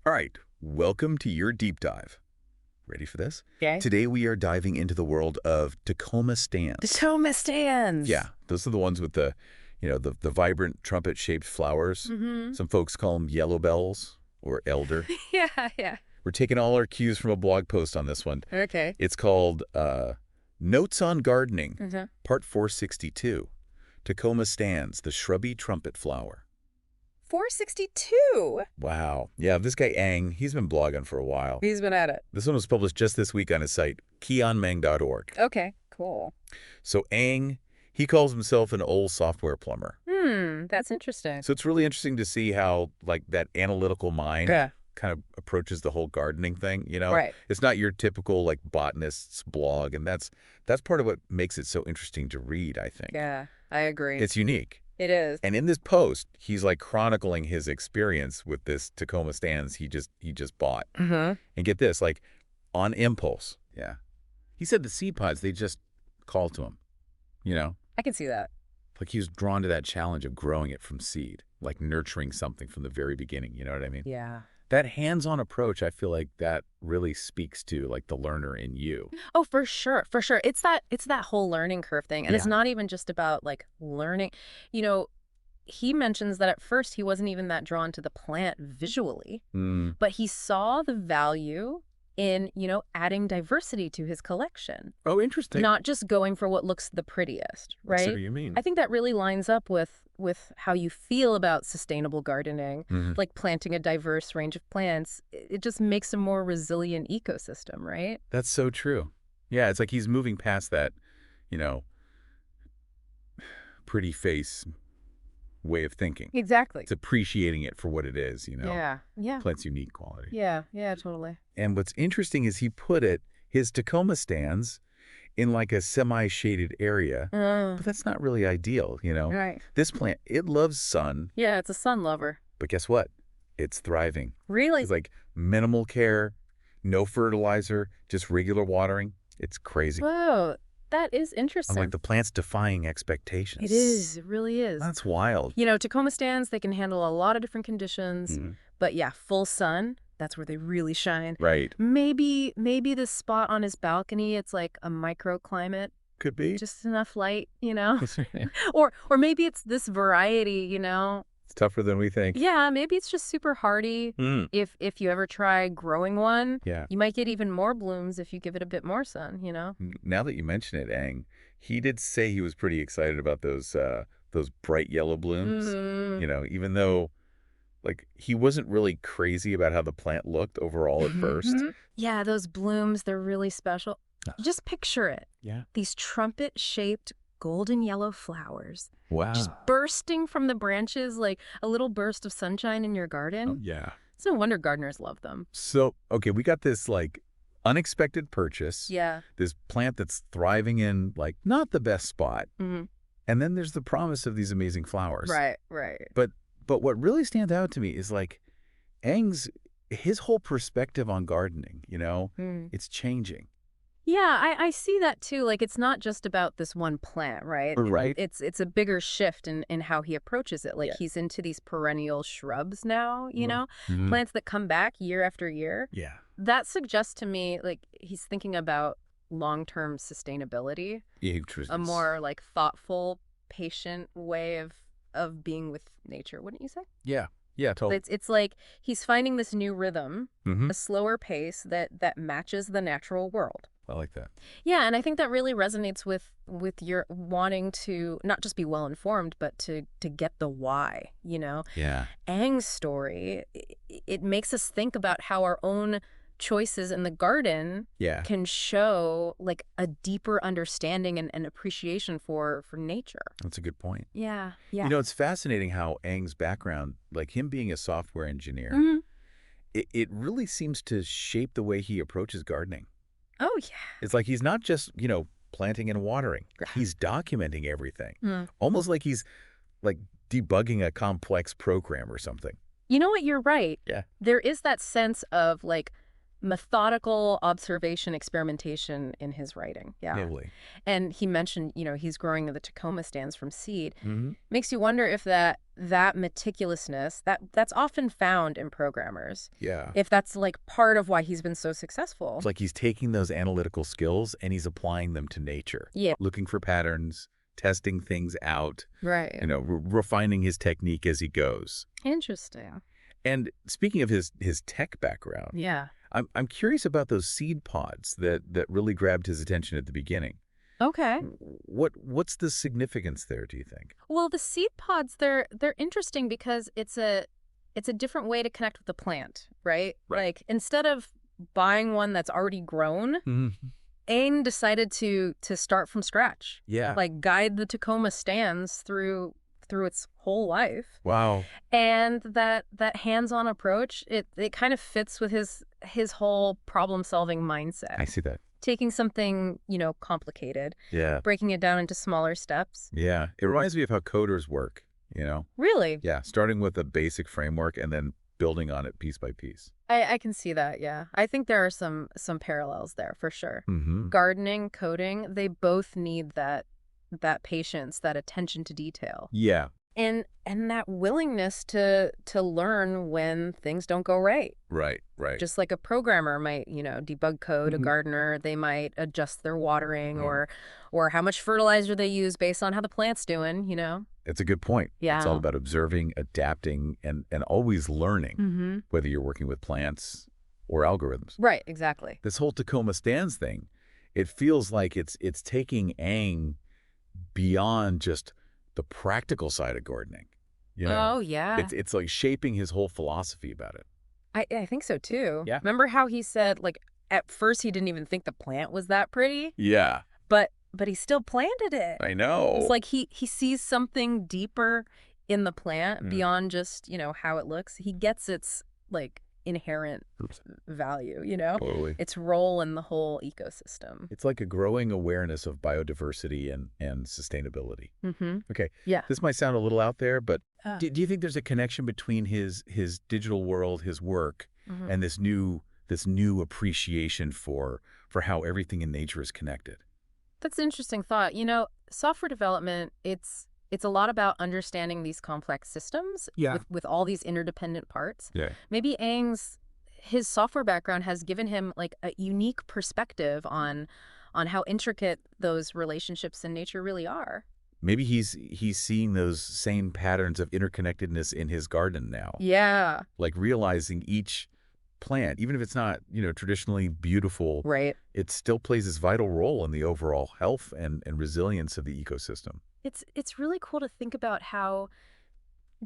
All right, welcome to your deep dive. Ready for this? Okay. Today we are diving into the world of Tecoma Stans. Tecoma Stans. Yeah, those are the ones with the vibrant trumpet-shaped flowers. Mm-hmm. Some folks call them yellow bells or elder. Yeah. We're taking all our cues from a blog post on this one. Okay. It's called Notes on Gardening, Mm-hmm. Part 462. Tecoma Stans, the shrubby trumpet flower. 462. Wow. Yeah, this guy Ang, he's been blogging for a while. He's been at it. This one was published just this week on his site, keonmeng.org. Okay, cool. So Ang, he calls himself an old software plumber. That's interesting. So it's really interesting to see how, like, that analytical mind kind of approaches the whole gardening thing, you know? Right. It's not your typical, like, botanist's blog, and that's part of what makes it so interesting to read, I think. Yeah, I agree. It's unique. It is. And in this post, he's, like, chronicling his experience with this Tecoma Stans he just bought. Mm-hmm. And get this, like, on impulse. Yeah. He said the seed pods, they just called to him, you know? I can see that. Like he was drawn to that challenge of growing it from seed, like nurturing something from the very beginning, you know what I mean? Yeah. That hands-on approach, I feel like that really speaks to, like, the learner in you. Oh, for sure. For sure. It's that whole learning curve thing. And it's Yeah. not even just about like learning. You know, he mentions that at first he wasn't even that drawn to the plant visually, but he saw the value in, adding diversity to his collection. Oh, interesting. Not just going for what looks the prettiest, I see right? what you mean. I think that really lines up with how you feel about sustainable gardening, Mhm. like planting a diverse range of plants. It just makes a more resilient ecosystem, right? That's so true. Yeah, it's like he's moving past that, you know, pretty face way of thinking. Exactly. It's appreciating it for what it is, you know? Yeah. Plant's unique quality. Yeah, totally. And what's interesting is he put his Tecoma Stans in like a semi-shaded area, but that's not really ideal, you know? Right. This plant, it loves sun, Yeah, it's a sun lover. but guess what? It's thriving. Really? It's like minimal care, no fertilizer, just regular watering. It's crazy. Whoa, that is I'm interesting. like, the plant's defying expectations. It is. It really is. That's wild. Tacoma Stans, they can handle a lot of different conditions. Mhm. But yeah, full sun, that's where they really shine. Right. Maybe this spot on his balcony, it's like a microclimate, Could be. just enough light, Or maybe it's this variety, It's tougher than we think. Yeah, maybe it's just super hardy. Mm. If you ever try growing one, Yeah. you might get even more blooms if you give it a bit more sun, Now that you mention it, Ang, he did say he was pretty excited about those bright yellow blooms. Mhm. You know, even though, like, he wasn't really crazy about how the plant looked overall at first. Yeah, those blooms, they're really special. Ah. Just picture it. Yeah. These trumpet-shaped golden yellow flowers Wow. just bursting from the branches like a little burst of sunshine in your garden. Oh, yeah. It's no wonder gardeners love them. So, okay, we got this, like, unexpected purchase. Yeah. This plant that's thriving in, like, not the best spot. Mhm. And then there's the promise of these amazing flowers. Right. But what really stands out to me is, like, his whole perspective on gardening, it's changing. Yeah, I see that too. Like, it's not just about this one plant, right? Right. It's a bigger shift in how he approaches it. Like, Yeah. he's into these perennial shrubs now, Mhm. plants that come back year after year. Yeah. That suggests to me, like, he's thinking about long-term sustainability, a more, like, thoughtful, patient way of being with nature, wouldn't you say? Yeah. Yeah, totally. It's like he's finding this new rhythm, Mhm. a slower pace that matches the natural world. I like that. Yeah, and I think that really resonates with your wanting to not just be well-informed, but to get the why, Yeah. Aang's story, it makes us think about how our own choices in the garden Yeah. can show, like, a deeper understanding and appreciation for nature. That's a good point. Yeah. It's fascinating how Aang's background, like him being a software engineer, Mhm. it really seems to shape the way he approaches gardening. Oh, yeah. It's like he's not just, planting and watering. Right. He's documenting everything. Mm. Almost like he's, like, debugging a complex program or something. You know what? You're right. Yeah. There is that sense of, like, methodical observation, experimentation in his writing. Yeah. Totally. And he mentioned, he's growing the Tecoma Stans from seed. Mm-hmm. Makes you wonder if that meticulousness, that's often found in programmers. Yeah. If that's like part of why he's been so successful. It's like he's taking those analytical skills and he's applying them to nature. Yeah. Looking for patterns, testing things out, Right. refining his technique as he goes. Interesting. And speaking of his tech background, Yeah. I'm curious about those seed pods that really grabbed his attention at the beginning. Okay. What's the significance there, do you think? Well, the seed pods, they're interesting because it's a different way to connect with the plant, right? Right. Like instead of buying one that's already grown, Aang decided to start from scratch. Yeah. Like guide the Tecoma Stans through its whole life. Wow. And that hands-on approach, it kind of fits with his whole problem-solving mindset. I see that. Taking something, complicated, Yeah. breaking it down into smaller steps. Yeah. It reminds me of how coders work, Really? Yeah, starting with a basic framework and then building on it piece by piece. I can see that, yeah. I think there are some parallels there for sure. Mm-hmm. Gardening, coding, they both need that patience, that attention to detail. Yeah. And that willingness to learn when things don't go right. Right. Just like a programmer might, debug code, a gardener, they might adjust their watering or how much fertilizer they use based on how the plant's doing, It's a good point. Yeah. It's all about observing, adapting, and always learning, whether you're working with plants or algorithms. Right, exactly. This whole Tecoma Stans thing, it feels like it's taking Aang beyond just the practical side of gardening. Oh, yeah. It's like shaping his whole philosophy about it. I think so, too. Yeah. Remember how he said, like, at first he didn't even think the plant was that pretty? Yeah. But he still planted it. I know. It's like he sees something deeper in the plant beyond just, how it looks. He gets its, like, inherent value, Totally. its role in the whole ecosystem. It's like a growing awareness of biodiversity and sustainability. Okay. Yeah. This might sound a little out there, but do you think there's a connection between his digital world, his work, and this new appreciation for how everything in nature is connected? That's an interesting thought. Software development, it's a lot about understanding these complex systems with all these interdependent parts. Yeah. Maybe his software background has given him like a unique perspective on how intricate those relationships in nature really are. Maybe he's seeing those same patterns of interconnectedness in his garden now. Yeah. Like realizing each plant, even if it's not, traditionally beautiful, right, it still plays this vital role in the overall health and resilience of the ecosystem. It's really cool to think about how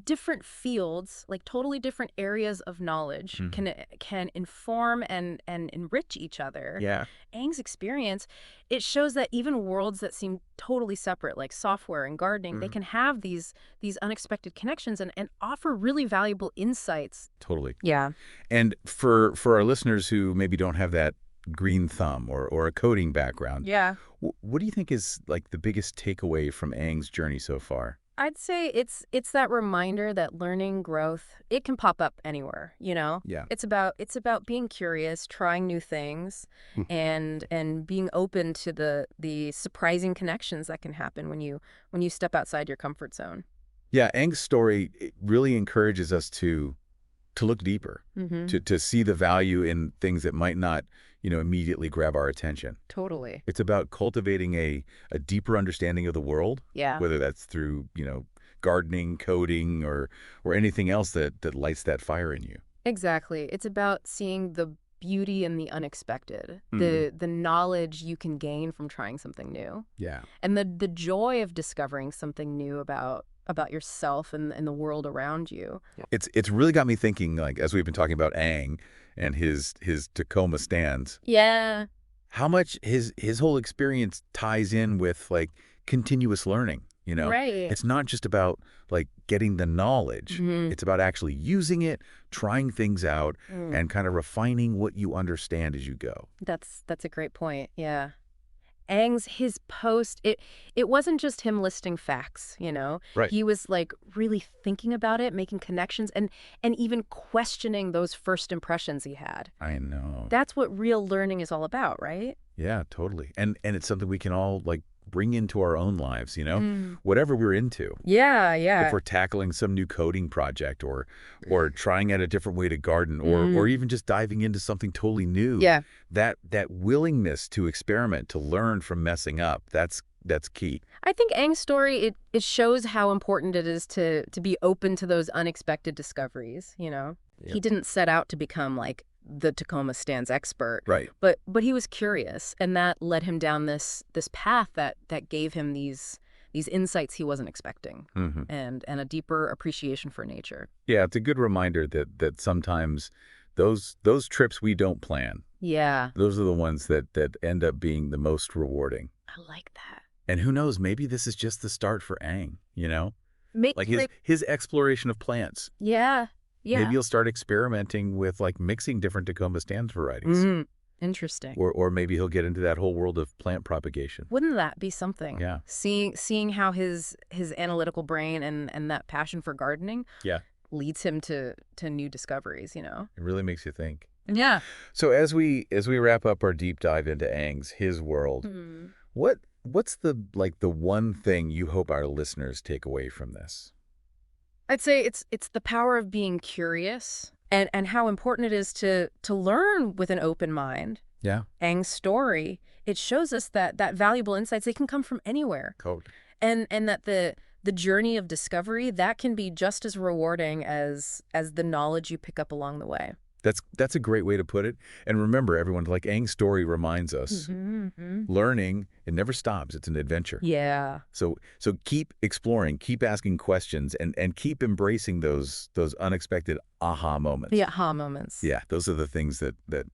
different fields, like totally different areas of knowledge, can inform and enrich each other. Yeah. Aang's experience, it shows that even worlds that seem totally separate, like software and gardening, they can have these unexpected connections and offer really valuable insights. Totally. Yeah. And for our listeners who maybe don't have that green thumb or a coding background, yeah, what do you think is like the biggest takeaway from Aang's journey so far? I'd say it's that reminder that learning, growth, it can pop up anywhere, Yeah. It's about being curious, trying new things, and being open to the surprising connections that can happen when you step outside your comfort zone. Yeah, Aang's story, it really encourages us to look deeper, to see the value in things that might not, immediately grab our attention. Totally. It's about cultivating a deeper understanding of the world, whether that's through, gardening, coding, or anything else that lights that fire in you. Exactly. It's about seeing the beauty in the unexpected, the knowledge you can gain from trying something new. Yeah. And the joy of discovering something new about yourself and the world around you. It's really got me thinking, like, as we've been talking about Aang and his Tecoma Stans. Yeah. How much his whole experience ties in with like continuous learning, Right. It's not just about like getting the knowledge. It's about actually using it, trying things out, and kind of refining what you understand as you go. That's a great point. Yeah. His post, it wasn't just him listing facts, you know? Right. He was like really thinking about it, making connections, and even questioning those first impressions he had. I know. That's what real learning is all about, right? Yeah, totally. And it's something we can all like bring into our own lives, you know, whatever we're into. Yeah, yeah. If we're tackling some new coding project or trying out a different way to garden or even just diving into something totally new. Yeah. That willingness to experiment, to learn from messing up, that's key. I think Aang's story, it shows how important it is to be open to those unexpected discoveries, you know? Yep. He didn't set out to become like the Tecoma Stans expert. Right. But he was curious, and that led him down this path that gave him these insights he wasn't expecting, and a deeper appreciation for nature. Yeah, it's a good reminder that sometimes those trips we don't plan, Yeah. those are the ones that end up being the most rewarding. I like that. And who knows, maybe this is just the start for Aang, you know? Like Like, his exploration of plants. yeah. Yeah. Maybe he'll start experimenting with like mixing different Tecoma Stans varieties. Interesting. Or maybe he'll get into that whole world of plant propagation. Wouldn't that be something? Yeah. Seeing how his analytical brain and that passion for gardening leads him to new discoveries, you know? It really makes you think. Yeah. So as we wrap up our deep dive into Aang's, his world, what's the one thing you hope our listeners take away from this? I'd say it's the power of being curious and how important it is to learn with an open mind. Yeah. Aang's story, it shows us that valuable insights, they can come from anywhere. Code. And that the journey of discovery, that can be just as rewarding as the knowledge you pick up along the way. That's a great way to put it. And remember, everyone, like Aang's story reminds us, learning, it never stops. It's an adventure. Yeah. So keep exploring, keep asking questions, and keep embracing those unexpected aha moments. The aha moments. Yeah, those are the things that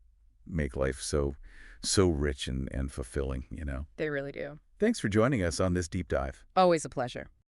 make life so rich and fulfilling, you know. They really do. Thanks for joining us on this deep dive. Always a pleasure.